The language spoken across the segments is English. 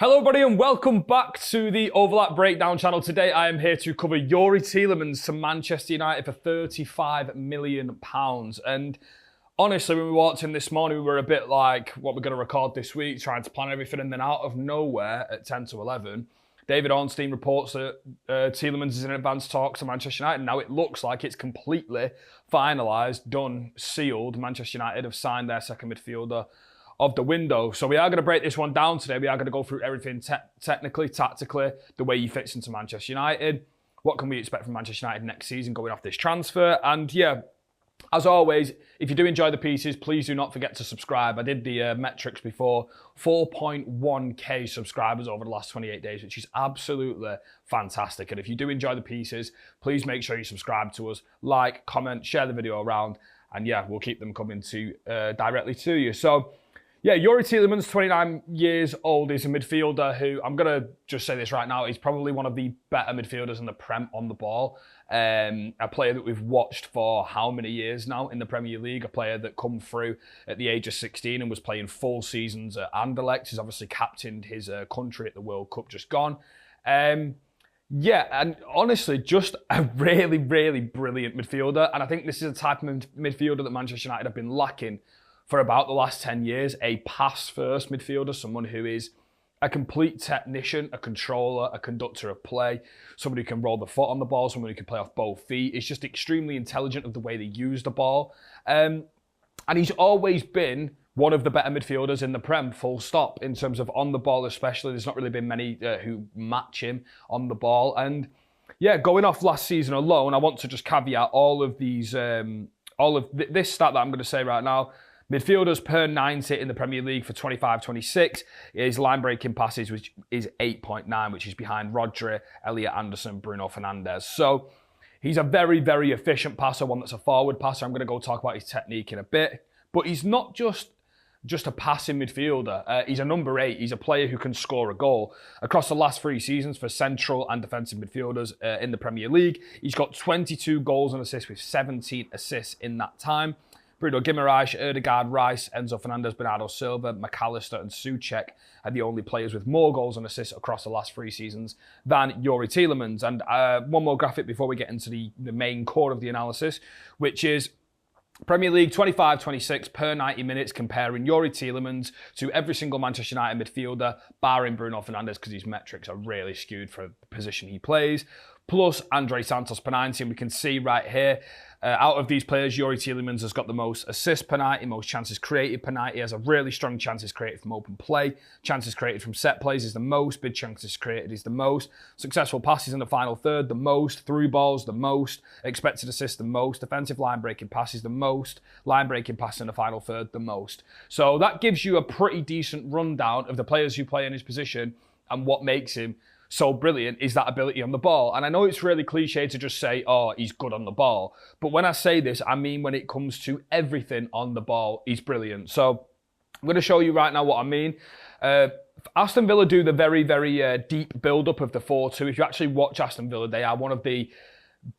Hello everybody and welcome back to the Overlap Breakdown channel. Today I am here to cover Youri Tielemans to Manchester United for £35 million. And honestly, when we walked in this morning, we were a bit like, what we're going to record this week, trying to plan everything, and then out of nowhere at 10 to 11, David Ornstein reports that Tielemans is in advanced talks to Manchester United. Now it looks like it's completely finalised, done, sealed. Manchester United have signed their second midfielder of the window. So we are going to break this one down today. We are going to go through everything technically, tactically, the way he fits into Manchester United. What can we expect from Manchester United next season going off this transfer? And yeah, as always, if you do enjoy the pieces, please do not forget to subscribe. I did the metrics before. 4.1k subscribers over the last 28 days, which is absolutely fantastic. And if you do enjoy the pieces, please make sure you subscribe to us, like, comment, share the video around, and yeah, we'll keep them coming to directly to you. So yeah, Youri Tielemans, 29 years old, is a midfielder who, I'm going to just say this right now, he's probably one of the better midfielders in the Prem on the ball. A player that we've watched for how many years now in the Premier League, a player that come through at the age of 16 and was playing full seasons at Anderlecht. He's obviously captained his country at the World Cup just gone. Yeah, and honestly, just a really, really brilliant midfielder. And I think this is a type of midfielder that Manchester United have been lacking for about the last 10 years, a pass-first midfielder, someone who is a complete technician, a controller, a conductor of play, someone who can roll the foot on the ball, someone who can play off both feet. It's just extremely intelligent of the way they use the ball. And he's always been one of the better midfielders in the Prem, full stop, in terms of on the ball especially. There's not really been many who match him on the ball. And yeah, going off last season alone, I want to just caveat all of these, this stat that I'm going to say right now. Midfielders per 90 in the Premier League for 25-26. His line-breaking passes, which is 8.9, which is behind Rodri, Elliot Anderson, Bruno Fernandes. So he's a very, very efficient passer, one that's a forward passer. I'm going to go talk about his technique in a bit. But he's not just a passing midfielder. He's a number 8. He's a player who can score a goal. Across the last 3 seasons for central and defensive midfielders in the Premier League, he's got 22 goals and assists with 17 assists in that time. Bruno Guimaraes, Ødegaard, Rice, Enzo Fernandez, Bernardo Silva, McAllister and Souček are the only players with more goals and assists across the last 3 seasons than Youri Tielemans. And one more graphic before we get into the main core of the analysis, which is Premier League 25-26 per 90 minutes, comparing Youri Tielemans to every single Manchester United midfielder, barring Bruno Fernandes, because his metrics are really skewed for the position he plays, plus Andrey Santos per 90. And we can see right here, out of these players, Youri Tielemans has got the most assists per 90, most chances created per 90. He has a really strong chances created from open play. Chances created from set plays is the most. Big chances created is the most. Successful passes in the final third, the most. Through balls, the most. Expected assists, the most. Defensive line-breaking passes, the most. Line-breaking passes in the final third, the most. So that gives you a pretty decent rundown of the players who play in his position and what makes him so brilliant is that ability on the ball. And I know it's really cliche to just say, oh, he's good on the ball. But when I say this, I mean when it comes to everything on the ball, he's brilliant. So I'm going to show you right now what I mean. Aston Villa do the very, very deep build-up of the 4-2. If you actually watch Aston Villa, they are one of the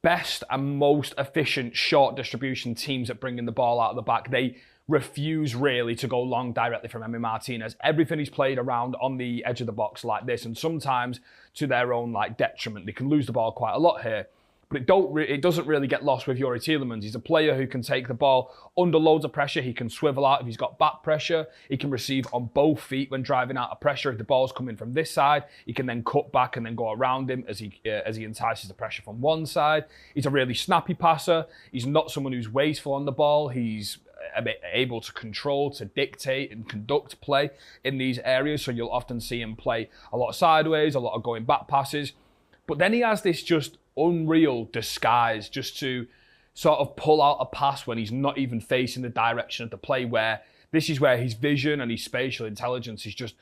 best and most efficient short distribution teams at bringing the ball out of the back. They refuse really to go long directly from Emi Martinez. Everything he's played around on the edge of the box like this, and sometimes to their own detriment. They can lose the ball quite a lot here, but it doesn't really get lost with Youri Tielemans. He's a player who can take the ball under loads of pressure. He can swivel out if he's got back pressure. He can receive on both feet when driving out of pressure. If the ball's coming from this side, he can then cut back and then go around him as he entices the pressure from one side. He's a really snappy passer. He's not someone who's wasteful on the ball. He's able to control, to dictate and conduct play in these areas. So you'll often see him play a lot of sideways, a lot of going back passes. But then he has this just unreal disguise just to sort of pull out a pass when he's not even facing the direction of the play, where this is where his vision and his spatial intelligence is just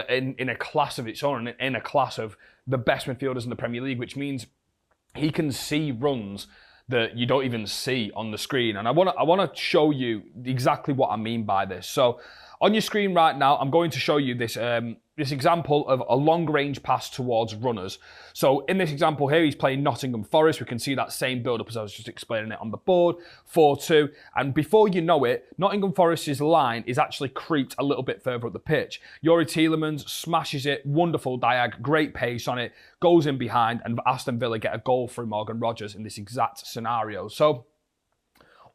in a class of its own, in a class of the best midfielders in the Premier League, which means he can see runs that you don't even see on the screen. And I want to show you exactly what I mean by this. So on your screen right now, I'm going to show you this this example of a long-range pass towards runners. So in this example here, he's playing Nottingham Forest. We can see that same build-up as I was just explaining it on the board, 4-2. And before you know it, Nottingham Forest's line is actually creeped a little bit further up the pitch. Youri Tielemans smashes it, wonderful diag, great pace on it, goes in behind, and Aston Villa get a goal through Morgan Rogers in this exact scenario. So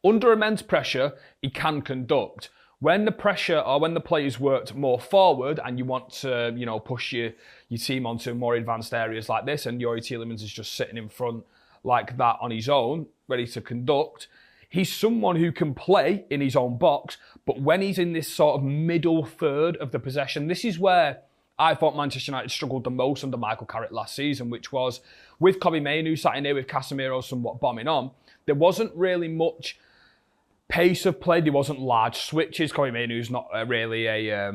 under immense pressure, he can conduct. When the pressure or when the play's worked more forward and you want to, push your team onto more advanced areas like this, and Youri Tielemans is just sitting in front like that on his own, ready to conduct, he's someone who can play in his own box, but when he's in this sort of middle third of the possession, this is where I thought Manchester United struggled the most under Michael Carrick last season, which was with Kobbie Mainoo sat in here with Casemiro somewhat bombing on, there wasn't really much pace of play. There wasn't large switches. Kobbie Mainoo's not really a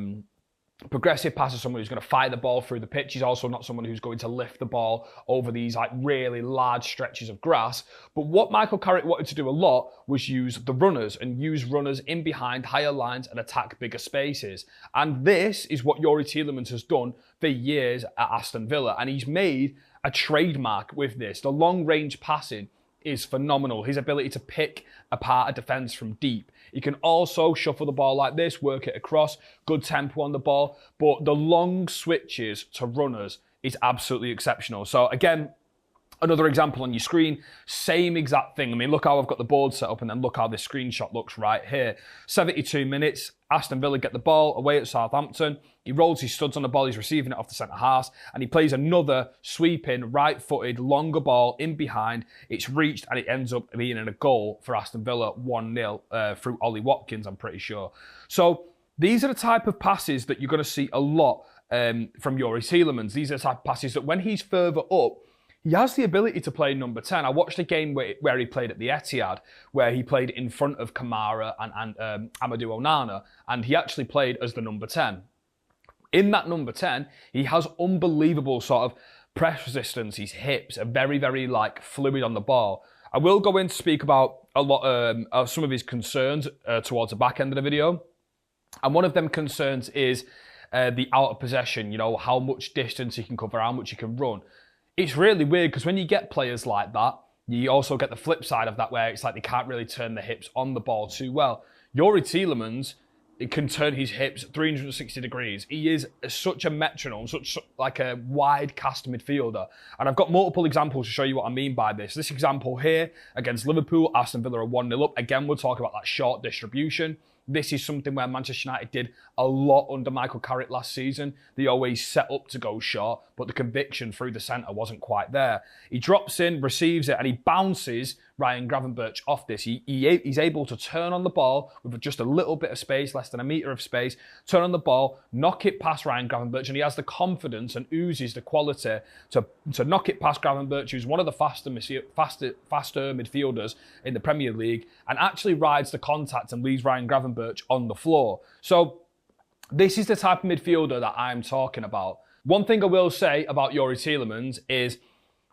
progressive passer, someone who's going to fire the ball through the pitch. He's also not someone who's going to lift the ball over these like really large stretches of grass. But what Michael Carrick wanted to do a lot was use the runners and use runners in behind higher lines and attack bigger spaces. And this is what Youri Tielemans has done for years at Aston Villa. And he's made a trademark with this. The long range passing is phenomenal. His ability to pick apart a defence from deep. He can also shuffle the ball like this, work it across, good tempo on the ball, but the long switches to runners is absolutely exceptional. So again, another example on your screen, same exact thing. I mean, look how I've got the board set up and then look how this screenshot looks right here. 72 minutes, Aston Villa get the ball away at Southampton. He rolls his studs on the ball, he's receiving it off the centre half, and he plays another sweeping, right-footed, longer ball in behind. It's reached and it ends up being in a goal for Aston Villa, 1-0 through Ollie Watkins, I'm pretty sure. So these are the type of passes that you're going to see a lot from Youri Tielemans. These are the type of passes that when he's further up, he has the ability to play number 10. I watched a game where he played at the Etihad, where he played in front of Kamara and Amadou Onana, and he actually played as the number 10. In that number 10, he has unbelievable sort of press resistance. His hips are very, very fluid on the ball. I will go in to speak about a lot of some of his concerns towards the back end of the video. And one of them concerns is the out of possession, how much distance he can cover, how much he can run. It's really weird because when you get players like that, you also get the flip side of that where it's like they can't really turn the hips on the ball too well. Youri Tielemans, it can turn his hips 360 degrees. He is such a metronome, such like a wide cast midfielder. And I've got multiple examples to show you what I mean by this. This example here against Liverpool, Aston Villa are 1-0 up. Again, we'll talk about that short distribution. This is something where Manchester United did a lot under Michael Carrick last season. They always set up to go short, but the conviction through the centre wasn't quite there. He drops in, receives it, and he bounces Ryan Gravenberch off this. He's able to turn on the ball with just a little bit of space, less than a metre of space, turn on the ball, knock it past Ryan Gravenberch, and he has the confidence and oozes the quality to knock it past Gravenberch, who's one of the faster midfielders in the Premier League, and actually rides the contact and leaves Ryan Gravenberch on the floor. So this is the type of midfielder that I'm talking about. One thing I will say about Youri Tielemans is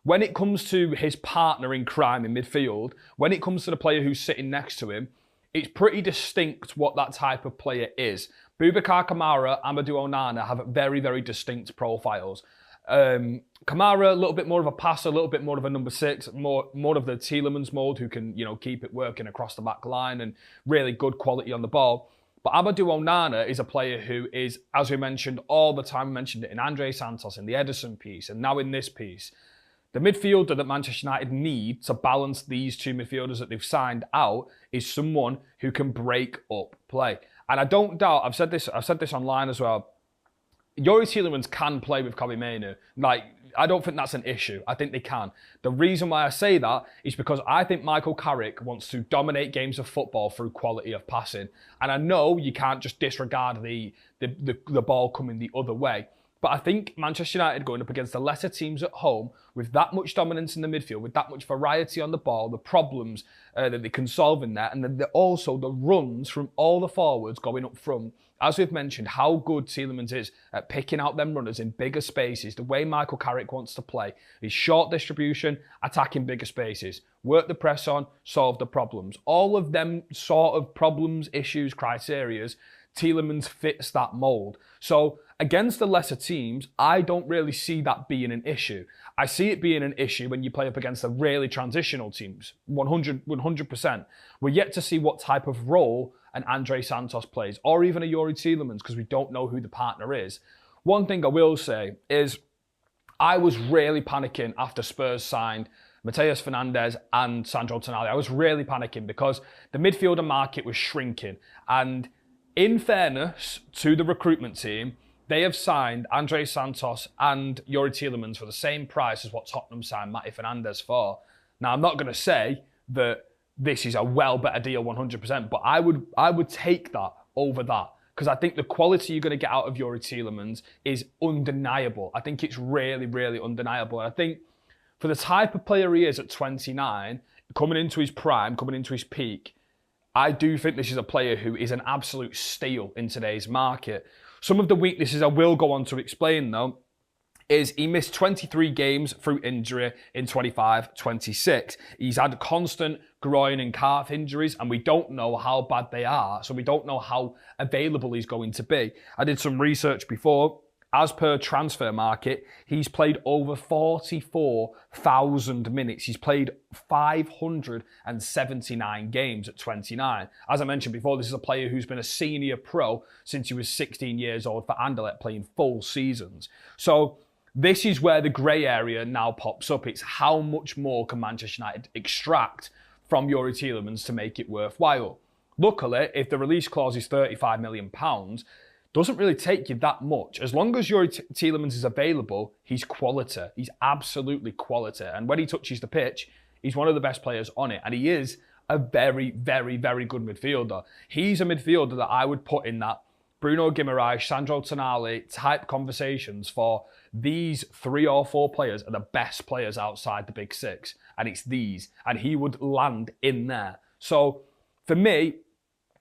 when it comes to his partner in crime in midfield, when it comes to the player who's sitting next to him, it's pretty distinct what that type of player is. Boubacar Kamara, Amadou Onana have very, very distinct profiles. Kamara, a little bit more of a passer, a little bit more of a number 6, more of the Tielemans mould who can, keep it working across the back line and really good quality on the ball. But Amadou Onana is a player who is, as we mentioned all the time, we mentioned it in Andrey Santos, in the Ederson piece, and now in this piece, the midfielder that Manchester United need to balance these two midfielders that they've signed out is someone who can break up play. And I don't doubt, I've said this online as well, Youri Tielemans can play with Kobbie Mainoo. I don't think that's an issue. I think they can. The reason why I say that is because I think Michael Carrick wants to dominate games of football through quality of passing. And I know you can't just disregard the ball coming the other way. But I think Manchester United going up against the lesser teams at home with that much dominance in the midfield, with that much variety on the ball, the problems that they can solve in there, and then also the runs from all the forwards going up front. As we've mentioned, how good Tielemans is at picking out them runners in bigger spaces, the way Michael Carrick wants to play, is short distribution, attacking bigger spaces, work the press on, solve the problems. All of them sort of problems, issues, criterias, Tielemans fits that mould. So against the lesser teams, I don't really see that being an issue. I see it being an issue when you play up against the really transitional teams, 100%. We're yet to see what type of role an Andrey Santos plays, or even a Youri Tielemans, because we don't know who the partner is. One thing I will say is I was really panicking after Spurs signed Matheus Fernandes and Sandro Tonali. I was really panicking because the midfielder market was shrinking. And in fairness to the recruitment team, they have signed Andrey Santos and Youri Tielemans for the same price as what Tottenham signed Matty Fernandes for. Now, I'm not going to say that this is a well better deal 100%, but I would take that over that, because I think the quality you're going to get out of Youri Tielemans is undeniable. I think it's really, really undeniable. And I think for the type of player he is at 29, coming into his prime, coming into his peak, I do think this is a player who is an absolute steal in today's market. Some of the weaknesses I will go on to explain, though, is he missed 23 games through injury in 25-26. He's had constant groin and calf injuries, and we don't know how bad they are, so we don't know how available he's going to be. I did some research before. As per Transfer Market, he's played over 44,000 minutes. He's played 579 games at 29. As I mentioned before, this is a player who's been a senior pro since he was 16 years old for Anderlecht, playing full seasons. So this is where the grey area now pops up. It's how much more can Manchester United extract from Youri Tielemans to make it worthwhile. Luckily, if the release clause is £35 million, doesn't really take you that much. As long as Youri Tielemans is available, he's quality. He's absolutely quality. And when he touches the pitch, he's one of the best players on it. And he is a very, very, very good midfielder. He's a midfielder that I would put in that Bruno Guimaraes, Sandro Tonali type conversations for these 3 or 4 players are the best players outside the big 6. And it's these. And he would land in there. So for me,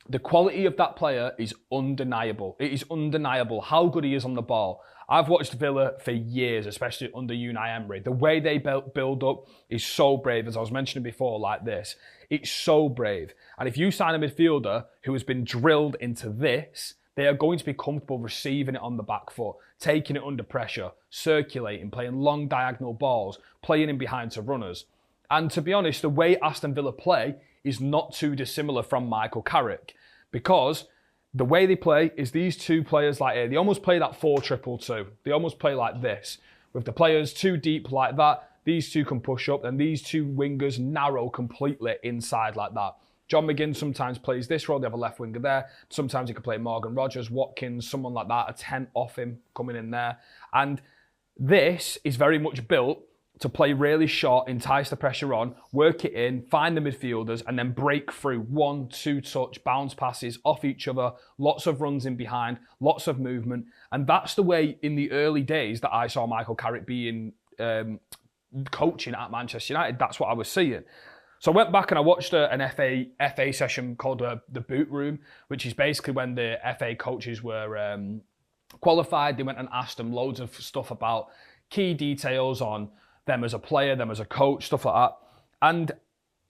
the quality of that player is undeniable. It is undeniable how good he is on the ball. I've watched Villa for years, especially under Unai Emery. The way they build up is so brave, as I was mentioning before, like this. It's so brave. And if you sign a midfielder who has been drilled into this, they are going to be comfortable receiving it on the back foot, taking it under pressure, circulating, playing long diagonal balls, playing in behind to runners. And to be honest, the way Aston Villa play is not too dissimilar from Michael Carrick, because the way they play is these two players like here. They almost play that 4-2-2. They almost play like this. With the players too deep like that, these two can push up, and these two wingers narrow completely inside like that. John McGinn sometimes plays this role. They have a left winger there. Sometimes he can play Morgan Rogers, Watkins, someone like that, a 10 off him coming in there. And this is very much built to play really short, entice the pressure on, work it in, find the midfielders, and then break through 1-2 touch, bounce passes off each other, lots of runs in behind, lots of movement. And that's the way in the early days that I saw Michael Carrick being coaching at Manchester United. That's what I was seeing. So I went back and I watched an FA session called the Boot Room, which is basically when the FA coaches were qualified. They went and asked them loads of stuff about key details on them as a player, them as a coach, stuff like that. And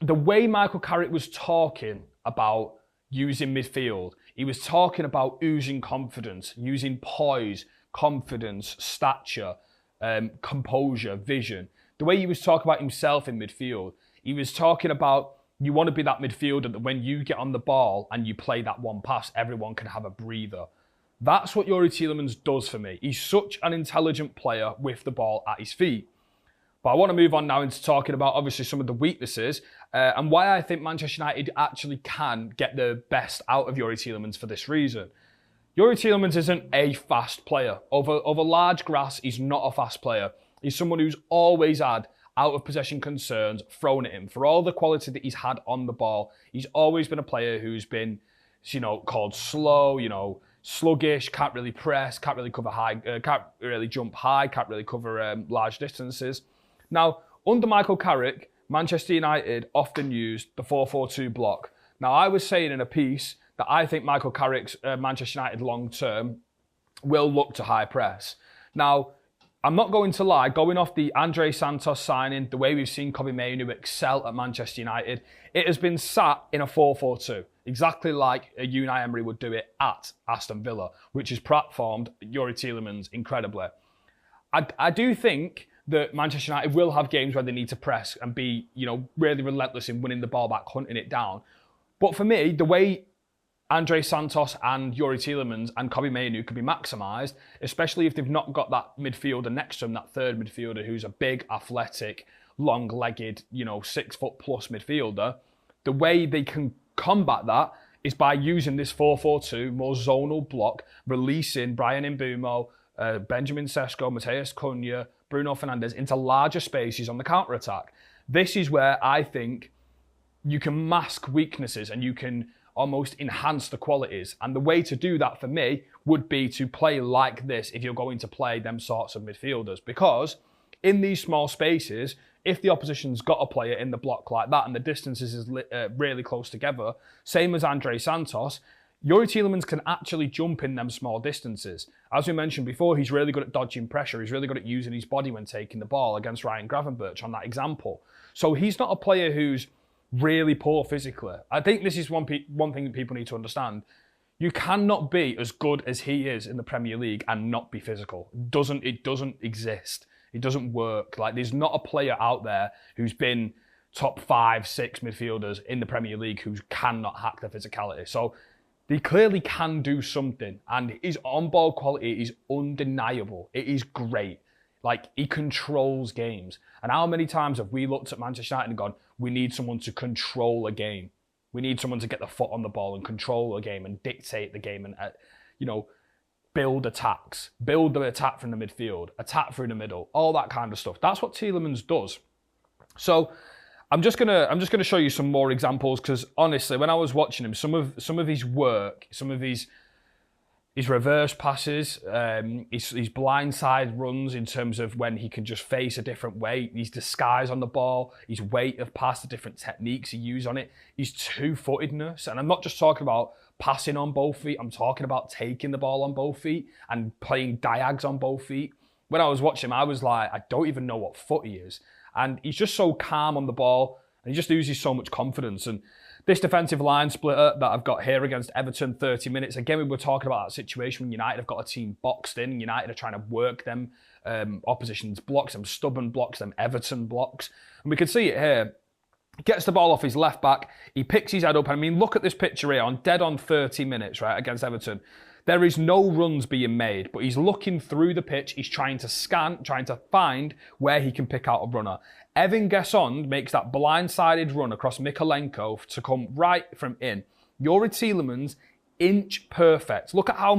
the way Michael Carrick was talking about using midfield, he was talking about oozing confidence, using poise, confidence, stature, composure, vision. The way he was talking about himself in midfield, he was talking about you want to be that midfielder that when you get on the ball and you play that one pass, everyone can have a breather. That's what Youri Tielemans does for me. He's such an intelligent player with the ball at his feet. But I want to move on now into talking about, obviously, some of the weaknesses and why I think Manchester United actually can get the best out of Youri Tielemans for this reason. Youri Tielemans isn't a fast player. Over large grass, he's not a fast player. He's someone who's always had out-of-possession concerns thrown at him. For all the quality that he's had on the ball, he's always been a player who's been, called slow, sluggish, can't really press, can't really cover high, can't really jump high, can't really cover large distances. Now, under Michael Carrick, Manchester United often used the 4-4-2 block. Now, I was saying in a piece that I think Michael Carrick's Manchester United long-term will look to high press. Now, I'm not going to lie, going off the Andrey Santos signing, the way we've seen Kobbie Mainoo excel at Manchester United, it has been sat in a 4-4-2, exactly like a Unai Emery would do it at Aston Villa, which has platformed Youri Tielemans incredibly. I do think that Manchester United will have games where they need to press and be, really relentless in winning the ball back, hunting it down. But for me, the way Andrey Santos and Youri Tielemans and Kobbie Mainoo could be maximised, especially if they've not got that midfielder next to them, that third midfielder who's a big, athletic, long-legged, 6 foot plus midfielder. The way they can combat that is by using this 4-4-2, more zonal block, releasing Bryan Mbeumo, Benjamin Sesko, Matheus Cunha, Bruno Fernandes into larger spaces on the counter-attack. This is where I think you can mask weaknesses and you can almost enhance the qualities. And the way to do that for me would be to play like this if you're going to play them sorts of midfielders. Because in these small spaces, if the opposition's got a player in the block like that and the distances is really close together, same as Andrey Santos, Youri Tielemans can actually jump in them small distances. As we mentioned before, he's really good at dodging pressure. He's really good at using his body when taking the ball against Ryan Gravenberch on that example. So he's not a player who's really poor physically. I think this is one thing that people need to understand. You cannot be as good as he is in the Premier League and not be physical. It doesn't exist. It doesn't work. Like, there's not a player out there who's been top 5, 6 midfielders in the Premier League who cannot hack their physicality. So they clearly can do something, and his on-ball quality is undeniable. It is great. Like, he controls games. And how many times have we looked at Manchester United and gone, we need someone to control a game. We need someone to get the foot on the ball and control a game and dictate the game and, build attacks. Build the attack from the midfield, attack through the middle, all that kind of stuff. That's what Tielemans does. So I'm just gonna show you some more examples because honestly, when I was watching him, some of his work, some of his reverse passes, his blindside runs in terms of when he can just face a different way, his disguise on the ball, his weight of pass, the different techniques he uses on it, his two-footedness. And I'm not just talking about passing on both feet, I'm talking about taking the ball on both feet and playing diags on both feet. When I was watching him, I was like, I don't even know what foot he is. And he's just so calm on the ball and he just oozes so much confidence. And this defensive line splitter that I've got here against Everton, 30 minutes. Again, we were talking about that situation when United have got a team boxed in. United are trying to work them opposition's blocks, them stubborn blocks, them Everton blocks. And we can see it here. He gets the ball off his left back. He picks his head up. And I mean, look at this picture here on dead on 30 minutes, right, against Everton. There is no runs being made, but he's looking through the pitch. He's trying to scan, trying to find where he can pick out a runner. Evan Gesson makes that blindsided run across Mykolenko to come right from in. Youri Tielemans, inch perfect. Look at how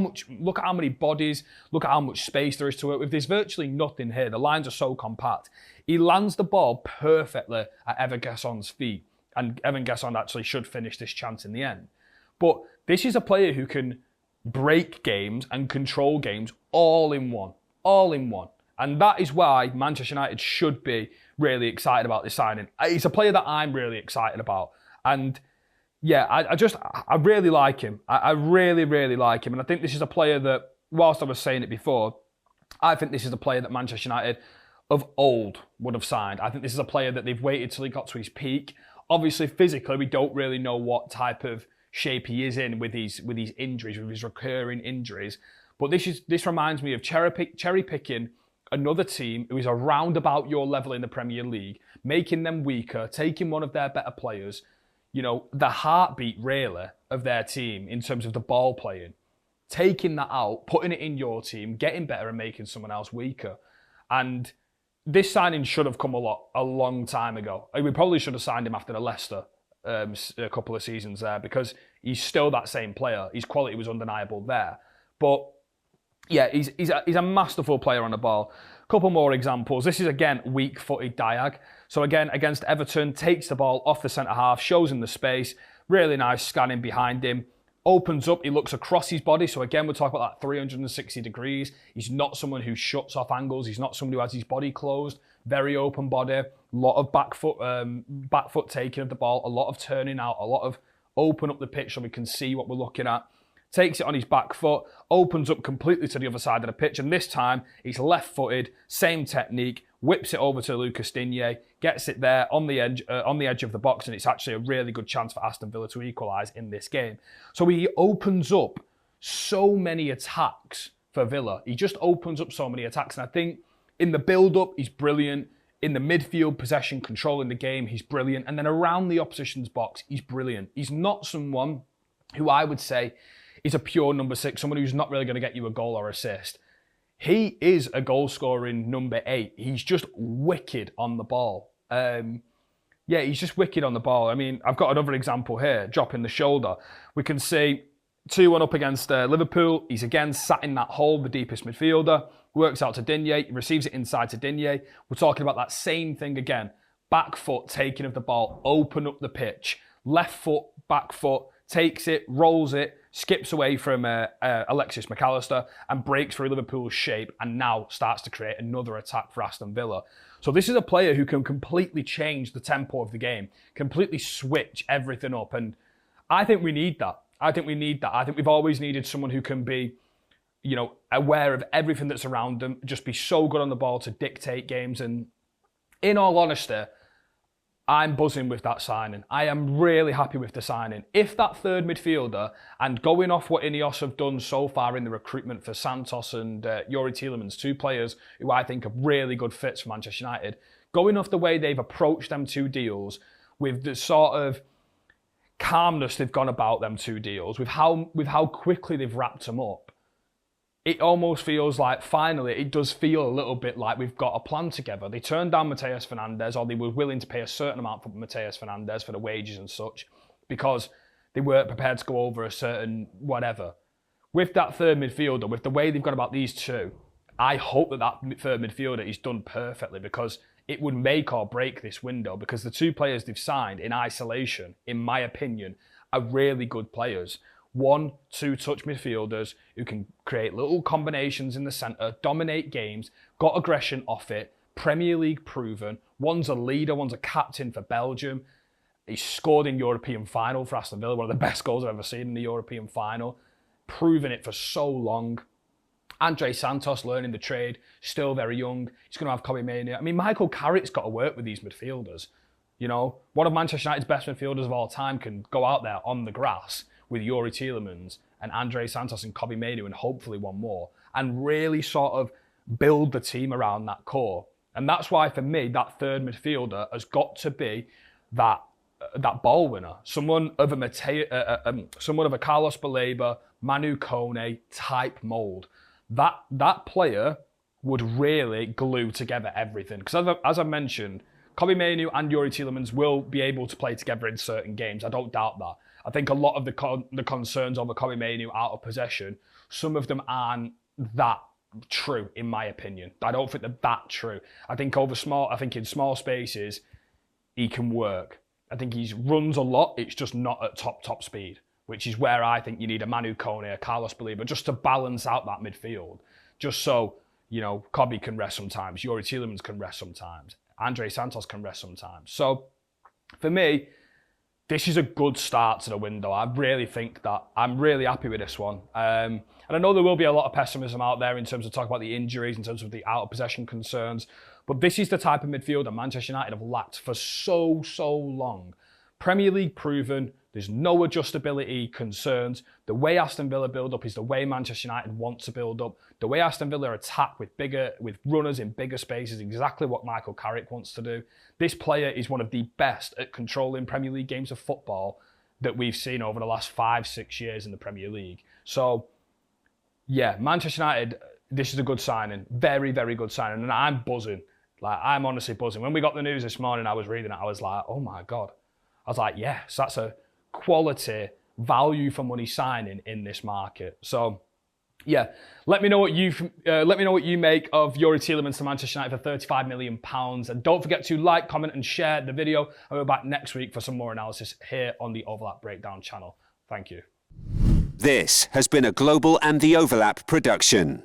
many bodies, look at how much space there is to work with. There's virtually nothing here. The lines are so compact. He lands the ball perfectly at Evan Gesson's feet. And Evan Gesson actually should finish this chance in the end. But this is a player who can break games and control games all in one. All in one. And that is why Manchester United should be really excited about this signing. He's a player that I'm really excited about. And yeah, I really like him. I really, really like him. And I think this is a player that, whilst I was saying it before, I think this is a player that Manchester United of old would have signed. I think this is a player that they've waited till he got to his peak. Obviously, physically, we don't really know what type of shape he is in with his injuries, with his recurring injuries. But this reminds me of cherry picking another team who is around about your level in the Premier League, making them weaker, taking one of their better players, the heartbeat really of their team in terms of the ball playing, taking that out, putting it in your team, getting better and making someone else weaker. And this signing should have come a long time ago. We probably should have signed him after the Leicester a couple of seasons there because he's still that same player. His quality was undeniable there. But yeah, he's a masterful player on the ball. Couple more examples. This is, again, weak-footed diag. So again, against Everton, takes the ball off the centre-half, shows him the space. Really nice scanning behind him. Opens up, he looks across his body. So again, we're talking about that 360 degrees. He's not someone who shuts off angles. He's not someone who has his body closed. Very open body. A lot of back foot taking of the ball. A lot of turning out. A lot of open up the pitch so we can see what we're looking at. takes it on his back foot, opens up completely to the other side of the pitch, and this time he's left-footed, same technique, whips it over to Lucas Digne, gets it there on the edge of the box, and it's actually a really good chance for Aston Villa to equalise in this game. So he opens up so many attacks for Villa. He just opens up so many attacks, and I think in the build-up, he's brilliant. In the midfield, possession, controlling the game, he's brilliant. And then around the opposition's box, he's brilliant. He's not someone who I would say is a pure number 6, someone who's not really going to get you a goal or assist. He is a goal-scoring number 8. He's just wicked on the ball. He's just wicked on the ball. I mean, I've got another example here, dropping the shoulder. We can see 2-1 up against Liverpool. He's again sat in that hole, the deepest midfielder. Works out to Digne, receives it inside to Digne. We're talking about that same thing again. Back foot, taking of the ball, open up the pitch. Left foot, back foot, takes it, rolls it, skips away from Alexis McAllister and breaks through Liverpool's shape and now starts to create another attack for Aston Villa. So this is a player who can completely change the tempo of the game, completely switch everything up. And I think we need that. I think we've always needed someone who can be, aware of everything that's around them, just be so good on the ball to dictate games. And in all honesty, I'm buzzing with that signing. I am really happy with the signing. If that third midfielder, and going off what Ineos have done so far in the recruitment for Santos and Youri Tielemans, 2 players who I think are really good fits for Manchester United, going off the way they've approached them 2 deals, with the sort of calmness they've gone about them 2 deals, with how quickly they've wrapped them up, it almost feels like finally it does feel a little bit like we've got a plan together. They turned down Matheus Fernandes, or they were willing to pay a certain amount for Matheus Fernandes for the wages and such, because they weren't prepared to go over a certain whatever. With that third midfielder, with the way they've gone about these 2, I hope that third midfielder is done perfectly, because it would make or break this window, because the 2 players they've signed in isolation, in my opinion, are really good players. 1, 2-touch midfielders who can create little combinations in the centre, dominate games, got aggression off it, Premier League proven. One's a leader, one's a captain for Belgium. He's scored in European final for Aston Villa, one of the best goals I've ever seen in the European final. Proven it for so long. Andrey Santos learning the trade, still very young. He's going to have Kobbie Mainoo. I mean, Michael Carrick's got to work with these midfielders. One of Manchester United's best midfielders of all time can go out there on the grass with Youri Tielemans and Andrey Santos and Kobbie Mainoo and hopefully one more, and really sort of build the team around that core. And that's why, for me, that third midfielder has got to be that ball winner, someone of a Carlos Baleba, Mainoo Kone type mould. That player would really glue together everything. Because as I mentioned, Kobbie Mainoo and Youri Tielemans will be able to play together in certain games. I don't doubt that. I think a lot of the concerns over Kobbie Mainoo out of possession, some of them aren't that true, in my opinion. I don't think they're that true. I think in small spaces, he can work. I think he runs a lot. It's just not at top speed, which is where I think you need a Mainoo Kone, a Carlos Baleba, just to balance out that midfield. Just so, Kobbie can rest sometimes, Youri Tielemans can rest sometimes, Andrey Santos can rest sometimes. So, for me, this is a good start to the window. I really think that I'm really happy with this one. And I know there will be a lot of pessimism out there in terms of talking about the injuries, in terms of the out of possession concerns. But this is the type of midfielder Manchester United have lacked for so long. Premier League proven, there's no adjustability concerns. The way Aston Villa build up is the way Manchester United want to build up. The way Aston Villa attack with runners in bigger spaces, exactly what Michael Carrick wants to do. This player is one of the best at controlling Premier League games of football that we've seen over the last 5-6 years in the Premier League. So, yeah, Manchester United, this is a good signing. Very, very good signing. And I'm buzzing. I'm honestly buzzing. When we got the news this morning, I was reading it, I was like, oh my God. I was like, yes, that's a quality, value for money signing in this market. So, yeah, let me know what you make of Youri Tielemans to Manchester United for £35 million. And don't forget to like, comment, and share the video. I'll be back next week for some more analysis here on the Overlap Breakdown channel. Thank you. This has been a Global and the Overlap production.